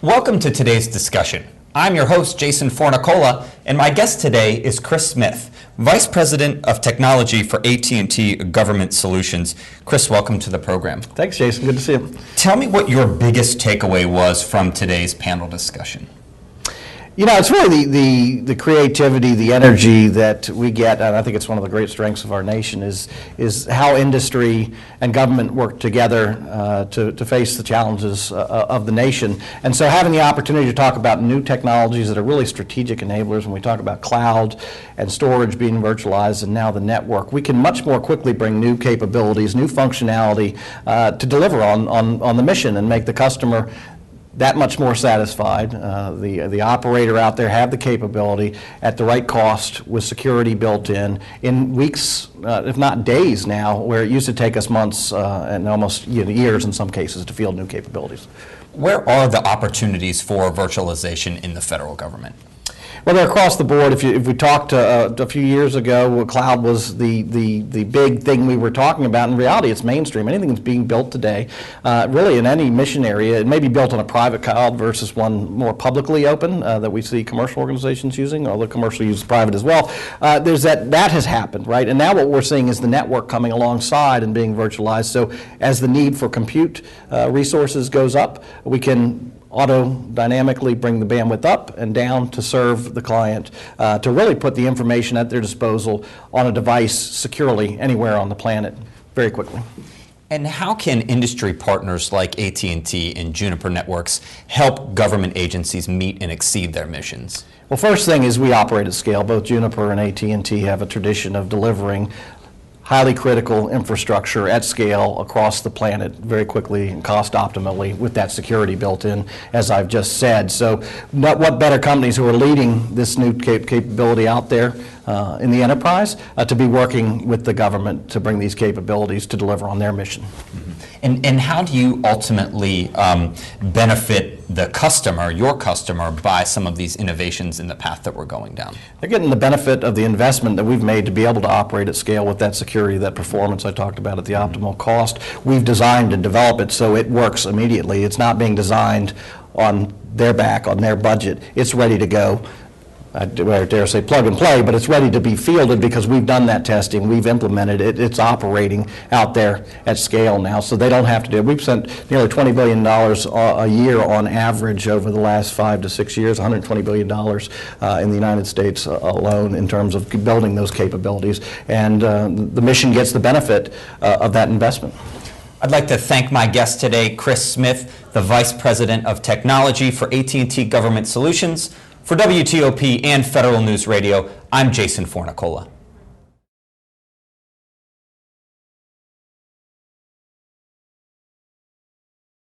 Welcome to today's discussion. I'm your host, Jason Fornicola, and my guest today is Chris Smith, Vice President of Technology for AT&T Government Solutions. Chris, welcome to the program. Thanks, Jason. Good to see you. Tell me what your biggest takeaway was from today's panel discussion. You know, it's really the creativity, the energy that we get, and I think it's one of the great strengths of our nation, is how industry and government work together to face the challenges of the nation. And so having the opportunity to talk about new technologies that are really strategic enablers, when we talk about cloud and storage being virtualized and now the network, we can much more quickly bring new capabilities, new functionality to deliver on the mission and make the customer that much more satisfied. The operator out there have the capability at the right cost with security built in weeks, if not days now, where it used to take us months and almost years in some cases to field new capabilities. Where are the opportunities for virtualization in the federal government? Well, they're across the board. If we talked a few years ago, cloud was the big thing we were talking about. In reality, it's mainstream. Anything that's being built today, really in any mission area, it may be built on a private cloud versus one more publicly open that we see commercial organizations using, although commercial use private as well. There's that has happened, right? And now what we're seeing is the network coming alongside and being virtualized. So as the need for compute resources goes up, we can auto-dynamically bring the bandwidth up and down to serve the client, to really put the information at their disposal on a device securely anywhere on the planet very quickly. And how can industry partners like AT&T and Juniper Networks help government agencies meet and exceed their missions? Well, first thing is we operate at scale. Both Juniper and AT&T have a tradition of delivering highly critical infrastructure at scale across the planet very quickly and cost optimally with that security built in, as I've just said. So what better companies who are leading this new capability out there in the enterprise to be working with the government to bring these capabilities to deliver on their mission. Mm-hmm. And how do you ultimately benefit the customer, your customer, by some of these innovations in the path that we're going down? They're getting the benefit of the investment that we've made to be able to operate at scale with that security, that performance I talked about at the optimal cost. We've designed and developed it so it works immediately. It's not being designed on their back, on their budget. It's ready to go. I dare say plug and play, but it's ready to be fielded because we've done that testing, we've implemented it, it's operating out there at scale now, so they don't have to do it. We've spent nearly $20 billion a year on average over the last 5 to 6 years, $120 billion in the United States alone in terms of building those capabilities, and the mission gets the benefit of that investment. I'd like to thank my guest today, Chris Smith, the Vice President of Technology for AT&T Government Solutions. For WTOP and Federal News Radio, I'm Jason Fornicola.